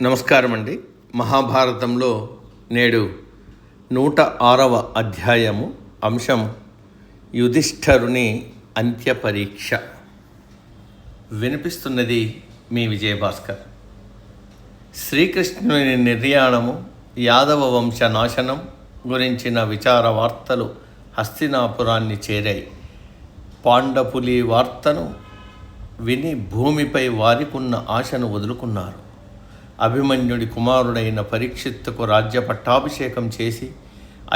నమస్కారం అండి. మహాభారతంలో నేడు 106వ అధ్యాయము అంశం యుధిష్ఠరుని అంత్యపరీక్ష. వినిపిస్తున్నది మీ విజయభాస్కర్. శ్రీకృష్ణుని నిర్యాణము, యాదవ వంశ నాశనం గురించిన విచార వార్తలు హస్తినాపురాన్ని చేరాయి. పాండపులి వార్తను విని భూమిపై వారికున్న ఆశను వదులుకున్నారు. అభిమన్యుడి కుమారుడైన పరీక్షిత్తుకు రాజ్య పట్టాభిషేకం చేసి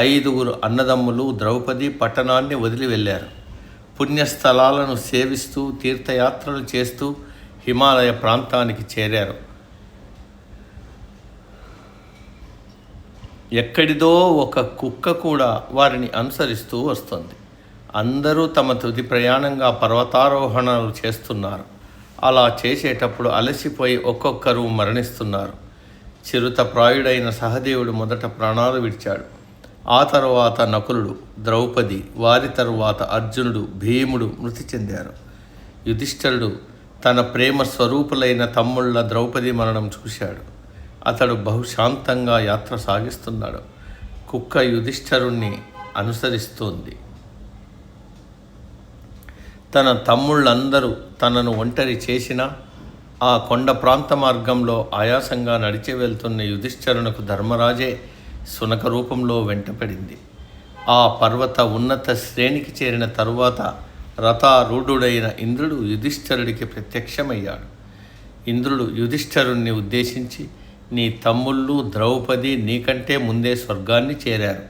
5 అన్నదమ్ములు ద్రౌపది పట్టణాన్ని వదిలి వెళ్ళారు. పుణ్యస్థలాలను సేవిస్తూ తీర్థయాత్రలు చేస్తూ హిమాలయ ప్రాంతానికి చేరారు. ఎక్కడిదో ఒక కుక్క కూడా వారిని అనుసరిస్తూ వస్తుంది. అందరూ తమ తుది ప్రయాణంగా పర్వతారోహణలు చేస్తున్నారు. అలా చేసేటప్పుడు అలసిపోయి ఒక్కొక్కరు మరణిస్తున్నారు. చిరుతప్రాయుడైన సహదేవుడు మొదట ప్రాణాలు విడిచాడు. ఆ తరువాత నకులుడు, ద్రౌపది, వారి తరువాత అర్జునుడు, భీముడు మృతి చెందారు. యుధిష్ఠిరుడు తన ప్రేమ స్వరూపులైన తమ్ముళ్ళ ద్రౌపది మరణం చూశాడు. అతడు బహుశాంతంగా యాత్ర సాగిస్తున్నాడు. కుక్క యుధిష్ఠిరుణ్ణి అనుసరిస్తోంది. తన తమ్ముళ్ళందరూ తనను ఒంటరి చేసినా ఆ కొండ ప్రాంత మార్గంలో ఆయాసంగా నడిచి వెళ్తున్న యుధిష్ఠిరునకు ధర్మరాజే శునక రూపంలో వెంటపడింది. ఆ పర్వత ఉన్నత శ్రేణికి చేరిన తరువాత రథారూఢుడైన ఇంద్రుడు యుధిష్ఠిరుడికి ప్రత్యక్షమయ్యాడు. ఇంద్రుడు యుధిష్ఠిరుణ్ణి ఉద్దేశించి, నీ తమ్ముళ్ళు ద్రౌపది నీకంటే ముందే స్వర్గాన్ని చేరారు.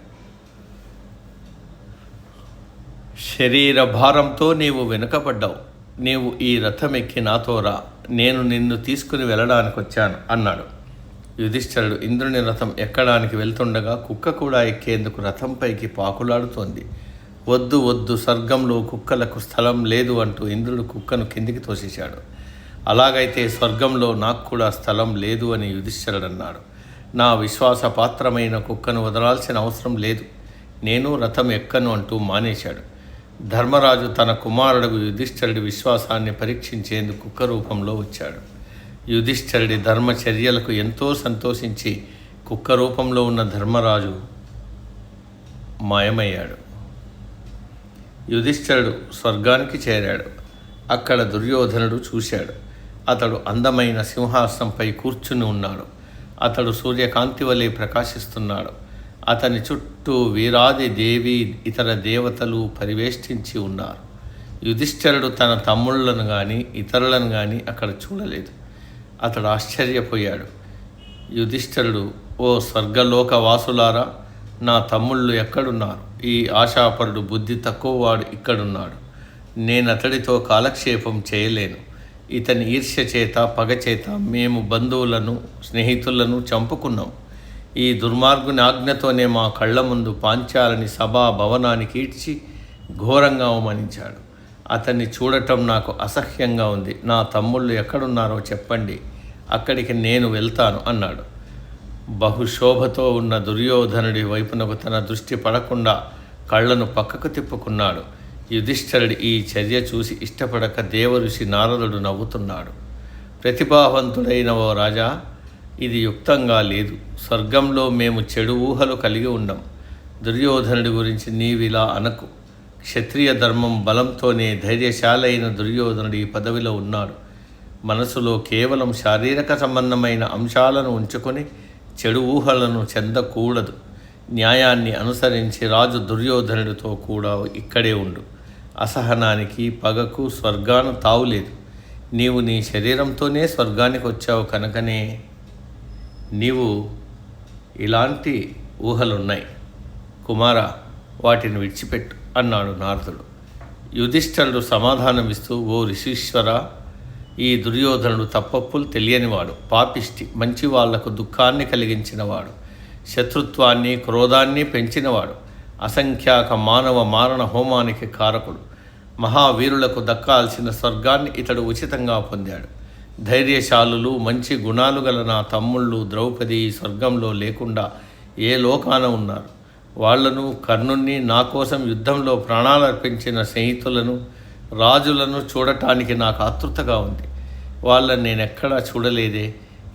శరీర భారంతో నీవు వెనుకబడ్డావు. నీవు ఈ రథం ఎక్కి నాతో రా, నేను నిన్ను తీసుకుని వెళ్ళడానికి వచ్చాను అన్నాడు. యుధిష్ఠిరుడు ఇంద్రుని రథం ఎక్కడానికి వెళ్తుండగా కుక్క కూడా ఎక్కేందుకు రథంపైకి పాకులాడుతోంది. వద్దు వద్దు, స్వర్గంలో కుక్కలకు స్థలం లేదు అంటూ ఇంద్రుడు కుక్కను కిందికి తోసేశాడు. అలాగైతే స్వర్గంలో నాకు కూడా స్థలం లేదు అని యుధిష్ఠిరుడు అన్నాడు. నా విశ్వాసపాత్రమైన కుక్కను వదలాల్సిన అవసరం లేదు, నేను రథం ఎక్కను అంటూ మానేశాడు. ధర్మరాజు తన కుమారుడు యుధిష్ఠిరుడి విశ్వాసాన్ని పరీక్షించేందుకు కుక్క రూపంలో వచ్చాడు. యుధిష్ఠిరుడి ధర్మచర్యలకు ఎంతో సంతోషించి కుక్క రూపంలో ఉన్న ధర్మరాజు మాయమయ్యాడు. యుధిష్ఠిరుడు స్వర్గానికి చేరాడు. అక్కడ దుర్యోధనుడు చూశాడు. అతడు అందమైన సింహాసనంపై కూర్చుని ఉన్నాడు. అతడు సూర్యకాంతి వలె ప్రకాశిస్తున్నాడు. అతని చుట్టూ వీరాది దేవి ఇతర దేవతలు పరివేష్టించి ఉన్నారు. యుధిష్ఠిరుడు తన తమ్ముళ్లను కానీ ఇతరులను కానీ అక్కడ చూడలేదు. అతడు ఆశ్చర్యపోయాడు. యుధిష్ఠిరుడు, ఓ స్వర్గలోక వాసులారా, నా తమ్ముళ్ళు ఎక్కడున్నారు? ఈ ఆశాపరుడు బుద్ధి తక్కువవాడు ఇక్కడున్నాడు. నేను అతడితో కాలక్షేపం చేయలేను. ఇతని ఈర్ష్య చేత పగచేత మేము బంధువులను స్నేహితులను చంపుకున్నాం. ఈ దుర్మార్గుని ఆజ్ఞతోనే మా కళ్ళ ముందు పాంచాలని సభా భవనానికి ఈడ్చి ఘోరంగా అవమానించాడు. అతన్ని చూడటం నాకు అసహ్యంగా ఉంది. నా తమ్ముళ్ళు ఎక్కడున్నారో చెప్పండి, అక్కడికి నేను వెళ్తాను అన్నాడు. బహుశోభతో ఉన్న దుర్యోధనుడి వైపునకు తన దృష్టి పడకుండా కళ్ళను పక్కకు తిప్పుకున్నాడు. యుధిష్ఠిరుడి ఈ చర్య చూసి ఇష్టపడక దేవఋషి నారదుడు నవ్వుతున్నాడు. ప్రతిభావంతుడైన ఓ రాజా, ఇది యుక్తంగా లేదు. స్వర్గంలో మేము చెడు ఊహలు కలిగి ఉండం. దుర్యోధనుడి గురించి నీవిలా అనకు. క్షత్రియ ధర్మం బలంతోనే ధైర్యశాలైన దుర్యోధనుడు ఈ పదవిలో ఉన్నాడు. మనసులో కేవలం శారీరక సంబంధమైన అంశాలను ఉంచుకొని చెడు ఊహలను చెందకూడదు. న్యాయాన్ని అనుసరించి రాజు దుర్యోధనుడితో కూడా ఇక్కడే ఉండు. అసహనానికి పగకు స్వర్గాన తావులేదు. నీవు నీ శరీరంతోనే స్వర్గానికి వచ్చావు కనుకనే నీవు ఇలాంటి ఊహలున్నాయి. కుమారా, వాటిని విడిచిపెట్టు అన్నాడు నారదుడు. యుధిష్ఠిరుడు సమాధానమిస్తూ, ఓ ఋషీశ్వర, ఈ దుర్యోధనుడు తప్పప్పులు తెలియనివాడు, పాపిష్టి, మంచి వాళ్లకు దుఃఖాన్ని కలిగించినవాడు, శత్రుత్వాన్ని క్రోధాన్ని పెంచినవాడు, అసంఖ్యాక మానవ మారణ హోమానికి కారకుడు. మహావీరులకు దక్కాల్సిన స్వర్గాన్ని ఇతడు ఉచితంగా పొందాడు. ధైర్యశాలులు, మంచి గుణాలు గల నా తమ్ముళ్ళు ద్రౌపది ఈ స్వర్గంలో లేకుండా ఏ లోకాన ఉన్నారు? వాళ్లను, కర్ణుణ్ణి, నా కోసం యుద్ధంలో ప్రాణాలు అర్పించిన స్నేహితులను, రాజులను చూడటానికి నాకు ఆతృతగా ఉంది. వాళ్ళని నేను ఎక్కడా చూడలేదే.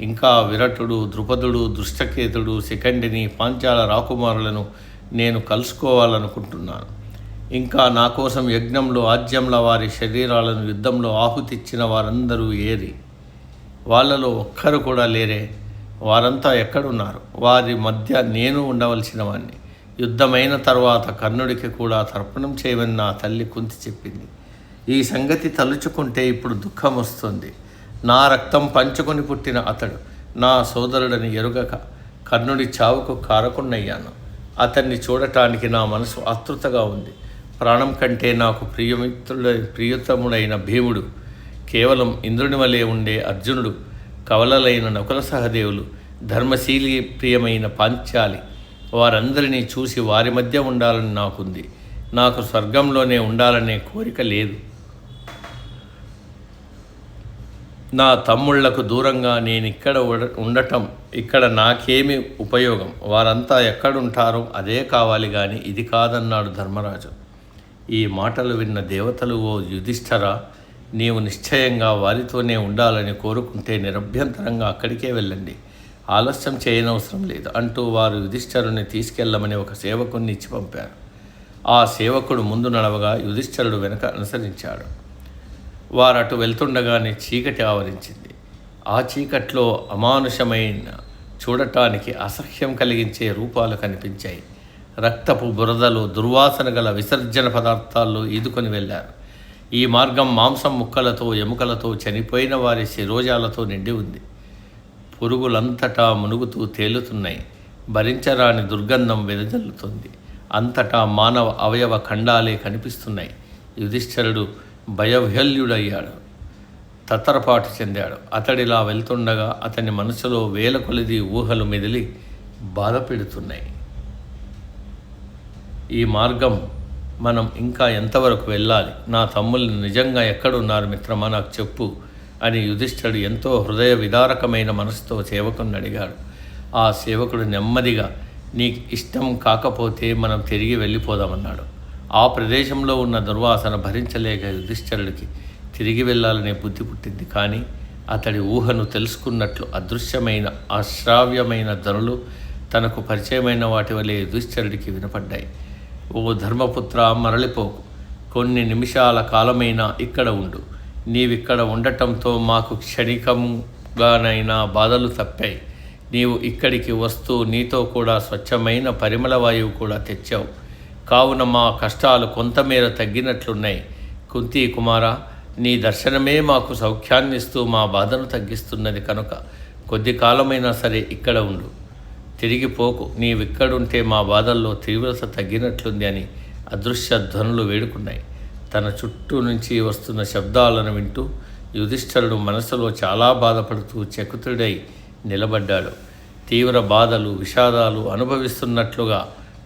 ఇంకా విరటుడు, ద్రుపదుడు, దృష్టకేతుడు, శిఖండిని, పాంచాల రాకుమారులను నేను కలుసుకోవాలనుకుంటున్నాను. ఇంకా నా కోసం యజ్ఞంలో ఆజ్యంల వారి శరీరాలను యుద్ధంలో ఆహుతిచ్చిన వారందరూ ఏరి? వాళ్ళలో ఒక్కరు కూడా లేరే? వారంతా ఎక్కడున్నారు? వారి మధ్య నేను ఉండవలసిన వాణ్ణి. యుద్ధమైన తర్వాత కర్ణుడికి కూడా తర్పణం చేయమని నా తల్లి కుంతి చెప్పింది. ఈ సంగతి తలుచుకుంటే ఇప్పుడు దుఃఖం వస్తుంది. నా రక్తం పంచుకొని పుట్టిన అతడు నా సోదరుడని ఎరుగక కర్ణుడి చావుకు కారకున్నయ్యాను. అతన్ని చూడటానికి నా మనసు ఆతృతగా ఉంది. ప్రాణం కంటే నాకు ప్రియతముడైన భీముడు, కేవలం ఇంద్రుని వలె ఉండే అర్జునుడు, కవలలైన నకుల సహదేవులు, ధర్మశీలి ప్రియమైన పాంచాలి, వారందరినీ చూసి వారి మధ్య ఉండాలని నాకుంది. నాకు స్వర్గంలోనే ఉండాలనే కోరిక లేదు. నా తమ్ముళ్లకు దూరంగా నేనిక్కడ ఉండటం ఇక్కడ నాకేమి ఉపయోగం? వారంతా ఎక్కడుంటారో అదే కావాలి కానీ ఇది కాదన్నాడు ధర్మరాజు. ఈ మాటలు విన్న దేవతలు, ఓ యుధిష్ఠరా, నీవు నిశ్చయంగా వారితోనే ఉండాలని కోరుకుంటే నిరభ్యంతరంగా అక్కడికే వెళ్ళండి, ఆలస్యం చేయనవసరం లేదు అంటూ వారు యుధిష్ఠరుని తీసుకెళ్లమని ఒక సేవకుణ్ణి ఇచ్చి పంపారు. ఆ సేవకుడు ముందు నడవగా యుధిష్ఠరుడు వెనక అనుసరించాడు. వారటు వెళ్తుండగానే చీకటి ఆవరించింది. ఆ చీకట్లో అమానుషమైన, చూడటానికి అసహ్యం కలిగించే రూపాలు కనిపించాయి. రక్తపు బురదలు, దుర్వాసన గల విసర్జన పదార్థాల్లో ఈదుకొని వెళ్ళారు. ఈ మార్గం మాంసం ముక్కలతో, ఎముకలతో, చనిపోయిన వారి శిరోజాలతో నిండి ఉంది. పురుగులంతటా మునుగుతూ తేలుతున్నాయి. భరించరాని దుర్గంధం వెదజల్లుతుంది. అంతటా మానవ అవయవ ఖండాలే కనిపిస్తున్నాయి. యుధిష్ఠరుడు భయభ్యల్యుడయ్యాడు, తత్తరపాటు చెందాడు. అతడిలా వెళ్తుండగా అతని మనసులో వేల కొలది ఊహలు మెదిలి బాధ పెడుతున్నాయి. ఈ మార్గం మనం ఇంకా ఎంతవరకు వెళ్ళాలి? నా తమ్ముళ్ళు నిజంగా ఎక్కడున్నారు మిత్రమా, నాకు చెప్పు అని యుధిష్ఠుడు ఎంతో హృదయ విదారకమైన మనసుతో సేవకుని అడిగాడు. ఆ సేవకుడు నెమ్మదిగా, నీకు ఇష్టం కాకపోతే మనం తిరిగి వెళ్ళిపోదామన్నాడు. ఆ ప్రదేశంలో ఉన్న దుర్వాసన భరించలేక యుధిష్ఠిరుడికి తిరిగి వెళ్ళాలనే బుద్ధి పుట్టింది. కానీ అతడి ఊహను తెలుసుకున్నట్లు అదృశ్యమైన, అశ్రావ్యమైన ధనులు తనకు పరిచయమైన వాటి వలె యుధిష్ఠిరుడికి వినపడ్డాయి. ఓ ధర్మపుత్ర, మరలిపోకు, కొన్ని నిమిషాల కాలమైనా ఇక్కడ ఉండు. నీవిక్కడ ఉండటంతో మాకు క్షణికంగానైనా బాధలు తప్పాయి. నీవు ఇక్కడికి వస్తూ నీతో కూడా స్వచ్ఛమైన పరిమళ వాయువు కూడా తెచ్చావు. కావున మా కష్టాలు కొంతమేర తగ్గినట్లున్నాయి. కుంతీ కుమార, నీ దర్శనమే మాకు సౌఖ్యాన్నిస్తూ మా బాధను తగ్గిస్తున్నది కనుక కొద్ది కాలమైనా సరే ఇక్కడ ఉండు, తిరిగిపోకు. నీవిక్కడుంటే మా బాధల్లో తీవ్రత తగ్గినట్లుంది అని అదృశ్య ధ్వనులు వేడుకున్నాయి. తన చుట్టూ నుంచి వస్తున్న శబ్దాలను వింటూ యుధిష్ఠిరుడు మనసులో చాలా బాధపడుతూ చకుతుడై నిలబడ్డాడు. తీవ్ర బాధలు, విషాదాలు అనుభవిస్తున్నట్లుగా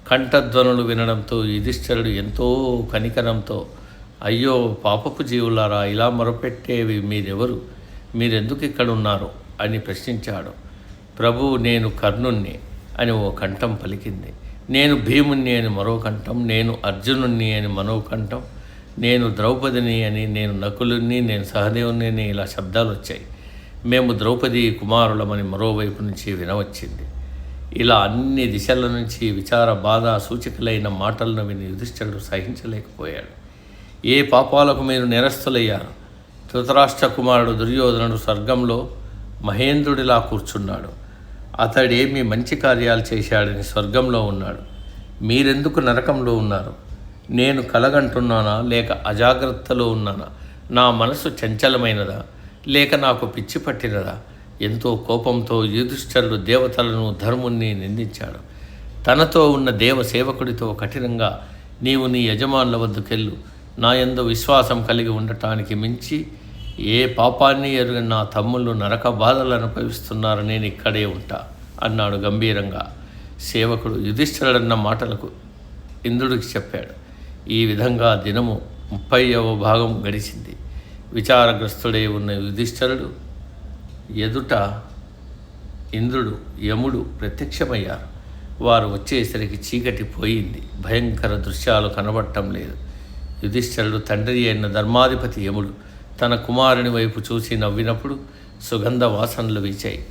కంఠధ్వనులు వినడంతో యుధిష్ఠిరుడు ఎంతో కనికరంతో, అయ్యో పాపపు జీవులారా, ఇలా మొరపెట్టేవి మీరెవరు? మీరెందుకు ఇక్కడున్నారు అని ప్రశ్నించాడు. ప్రభు, నేను కర్ణుణ్ణి అని ఓ కంఠం పలికింది. నేను భీముణ్ణి అని మరో కంఠం. నేను అర్జునుణ్ణి అని మరో కంఠం. నేను ద్రౌపదిని అని, నేను నకులుణ్ణి, నేను సహదేవుని అని ఇలా శబ్దాలు వచ్చాయి. మేము ద్రౌపది కుమారులమని మరోవైపు నుంచి వినవచ్చింది. ఇలా అన్ని దిశల నుంచి విచార, బాధ సూచికలైన మాటలను విని యుధిష్ఠిరుడు సహించలేకపోయాడు. ఏ పాపాలకు మీరు నిరస్తులయ్యారు? ధృతరాష్ట్ర కుమారుడు దుర్యోధనుడు స్వర్గంలో మహేంద్రుడిలా కూర్చున్నాడు. అతడేమి మంచి కార్యాలు చేశాడని స్వర్గంలో ఉన్నాడు. మీరెందుకు నరకంలో ఉన్నారు? నేను కలగంటున్నానా లేక అజాగ్రత్తలో ఉన్నానా? నా మనసు చంచలమైనదా లేక నాకు పిచ్చి పట్టినదా? ఎంతో కోపంతో యుధిష్ఠిరుడు దేవతలను, ధర్ముణ్ణి నిందించాడు. తనతో ఉన్న దేవ సేవకుడితో కఠినంగా, నీవు నీ యజమానుల వద్దకెళ్ళు, నా యందు విశ్వాసం కలిగి ఉండటానికి మించి ఏ పాపాన్ని ఎరుగని నా తమ్ముళ్ళు నరక బాధలు అనుభవిస్తున్నారు, నేను ఇక్కడే ఉంటా అన్నాడు గంభీరంగా. సేవకుడు యుధిష్ఠిరుడన్న మాటలకు ఇంద్రుడికి చెప్పాడు. ఈ విధంగా దినము 30వ భాగం గడిచింది. విచారగ్రస్తుడై ఉన్న యుధిష్ఠిరుడు ఎదుట ఇంద్రుడు, యముడు ప్రత్యక్షమయ్యారు. వారు వచ్చేసరికి చీకటి పోయింది. భయంకర దృశ్యాలు కనబడటం లేదు. యుధిష్ఠిరుడు తండ్రి అయిన ధర్మాధిపతి యముడు తన కుమారుని వైపు చూసి నవ్వినప్పుడు సుగంధ వాసనలు వీచాయి.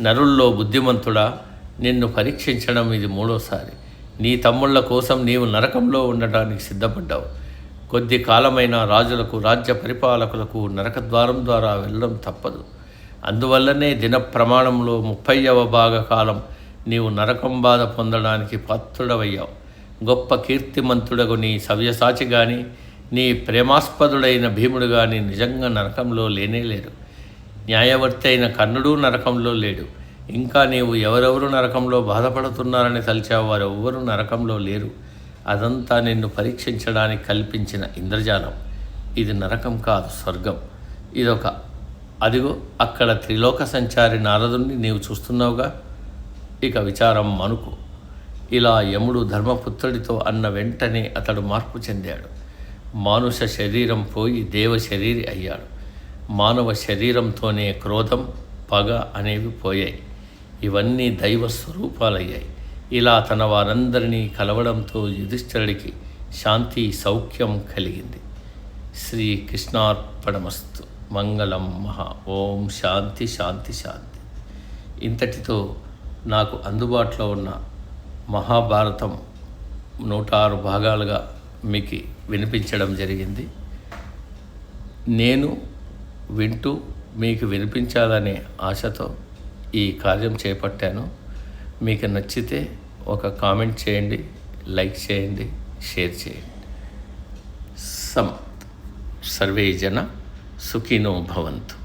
నరుల్లో బుద్ధిమంతుడా, నిన్ను పరీక్షించడం ఇది మూడోసారి. నీ తమ్ముళ్ల కోసం నీవు నరకంలో ఉండటానికి సిద్ధపడ్డావు. కొద్ది కాలమైన రాజులకు, రాజ్య పరిపాలకులకు నరకద్వారం ద్వారా వెళ్ళడం తప్పదు. అందువల్లనే దిన ప్రమాణంలో 30వ భాగ కాలం నీవు నరకం బాధ పొందడానికి పాత్రుడవయ్యావు. గొప్ప కీర్తిమంతుడగు నీ సవ్యసాచి కానీ, నీ ప్రేమాస్పదుడైన భీముడు కానీ నిజంగా నరకంలో లేనేలేరు. న్యాయవర్తి అయిన కర్ణుడు నరకంలో లేడు. ఇంకా నీవు ఎవరెవరు నరకంలో బాధపడుతున్నారని తలిచావు, వారెవ్వరూ నరకంలో లేరు. అదంతా నిన్ను పరీక్షించడానికి కల్పించిన ఇంద్రజాలం. ఇది నరకం కాదు, స్వర్గం. అదిగో అక్కడ త్రిలోక సంచారి నారదుణ్ణి నీవు చూస్తున్నావుగా. ఇక విచారం మనుకు. ఇలా యముడు ధర్మపుత్రుడితో అన్న వెంటనే అతడు మార్పు చెందాడు. మానుష శరీరం పోయి దేవ శరీరి అయ్యాడు. మానవ శరీరంతోనే క్రోధం, పగ అనేవి పోయాయి. ఇవన్నీ దైవ స్వరూపాలయ్యాయి. ఇలా తన వారందరినీ కలవడంతో యుధిష్ఠిరుడికి శాంతి, సౌఖ్యం కలిగింది. శ్రీకృష్ణార్పణమస్తు. మంగళం మహా. ఓం శాంతి శాంతి శాంతి. ఇంతటితో నాకు అందుబాటులో ఉన్న మహాభారతం 106 భాగాలుగా మీకు వినిపించడం జరిగింది. నేను వింటూ మీకు వినిపించాలనే ఆశతో ఈ కార్యం చేపట్టాను. మీకు నచ్చితే ఒక కామెంట్ చేయండి, లైక్ చేయండి, షేర్ చేయండి. సర్వే జన సుఖినో భవంతు.